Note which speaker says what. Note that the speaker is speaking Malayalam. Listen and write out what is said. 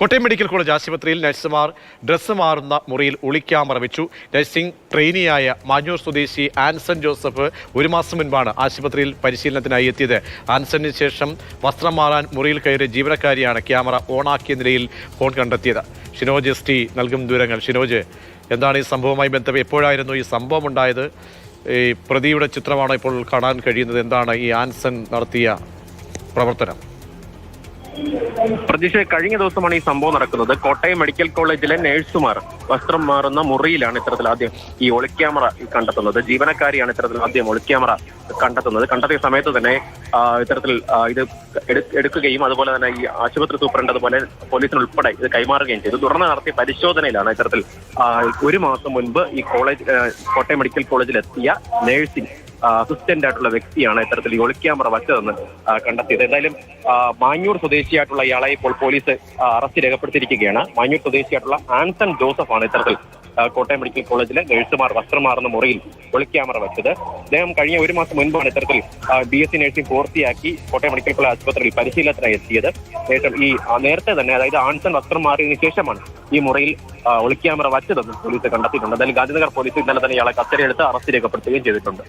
Speaker 1: കോട്ടയം മെഡിക്കൽ കോളേജ് ആശുപത്രിയിൽ നഴ്സുമാർ ഡ്രസ്സ് മാറുന്ന മുറിയിൽ ഒളിക്യാമറ വെച്ചു. നഴ്സിംഗ് ട്രെയിനിയായ മാഞ്ഞൂർ സ്വദേശി ആൻസൺ ജോസഫ് ഒരു മാസം മുൻപാണ് ആശുപത്രിയിൽ പരിശീലനത്തിനായി എത്തിയത്. ആൻസണിന് ശേഷം വസ്ത്രം മാറാൻ മുറിയിൽ കയറിയ ജീവനക്കാരിയാണ് ക്യാമറ ഓണാക്കിയ നിലയിൽ ഫോൺ കണ്ടെത്തിയത്. ഷിനോജ് എസ് ടി നൽകും ദൂരങ്ങൾ. ഷിനോജ്, എന്താണ് ഈ സംഭവവുമായി ബന്ധപ്പെട്ട് എപ്പോഴായിരുന്നു ഈ സംഭവം ഉണ്ടായത്? ഈ പ്രതിയുടെ ചിത്രമാണ് ഇപ്പോൾ കാണാൻ കഴിയുന്നത്. എന്താണ് ഈ ആൻസൺ നടത്തിയ പ്രവർത്തനം?
Speaker 2: പ്രതീക്ഷ, കഴിഞ്ഞ ദിവസമാണ് ഈ സംഭവം നടക്കുന്നത്. കോട്ടയം മെഡിക്കൽ കോളേജിലെ നഴ്സുമാർ വസ്ത്രം മാറുന്ന മുറിയിലാണ് ഇത്തരത്തിൽ ആദ്യം ഈ ഒളിക്യാമറ കണ്ടെത്തുന്നത്. ജീവനക്കാരിയാണ് ഇത്തരത്തിൽ ആദ്യം ഒളിക്യാമറ കണ്ടെത്തിയ സമയത്ത് തന്നെ ഇത്തരത്തിൽ ഇത് എടുക്കുകയും അതുപോലെ തന്നെ ഈ ആശുപത്രി സൂപ്രണ്ട് അതുപോലെ പോലീസിനുൾപ്പെടെ ഇത് കൈമാറുകയും ചെയ്തു. തുടർന്ന് നടത്തിയ പരിശോധനയിലാണ് ഇത്തരത്തിൽ ഒരു മാസം മുൻപ് ഈ കോട്ടയം മെഡിക്കൽ കോളേജിൽ എത്തിയ നഴ്സിംഗ് അസിസ്റ്റന്റ് ആയിട്ടുള്ള വ്യക്തിയാണ് ഇത്തരത്തിൽ ഈ ഒളിക്യാമറ വച്ചതെന്ന് കണ്ടെത്തിയത്. എന്തായാലും മാഞ്ഞൂർ സ്വദേശിയായിട്ടുള്ള ഇയാളെ ഇപ്പോൾ പോലീസ് അറസ്റ്റ് രേഖപ്പെടുത്തിയിരിക്കുകയാണ്. മാഞ്ഞൂർ സ്വദേശിയായിട്ടുള്ള ആൻസൺ ജോസഫ് ആണ് ഇത്തരത്തിൽ കോട്ടയം മെഡിക്കൽ കോളേജിലെ നഴ്സുമാർ വസ്ത്രം മാറുന്ന മുറിയിൽ ഒളിക്യാമറ വെച്ചത്. അദ്ദേഹം കഴിഞ്ഞ ഒരു മാസം മുൻപാണ് ഇത്തരത്തിൽ BSc നഴ്സിംഗ് പൂർത്തിയാക്കി കോട്ടയം മെഡിക്കൽ കോളേജ് ആശുപത്രിയിൽ പരിശീലനത്തിനായി എത്തിയത്. ശേഷം ഈ നേരത്തെ തന്നെ, അതായത് ആൻസൺ വസ്ത്രം മാറിയതിനു ശേഷമാണ് ഈ മുറിയിൽ ഒളിക്യാമറ വച്ചതെന്നും പോലീസ് കണ്ടെത്തിയിട്ടുണ്ട്. എന്തായാലും ഗാന്ധിനഗർ പോലീസ് ഇന്നലെ തന്നെ ഇയാളെ കസ്റ്റഡിയെടുത്ത് അറസ്റ്റ് രേഖപ്പെടുത്തുകയും ചെയ്തിട്ടുണ്ട്.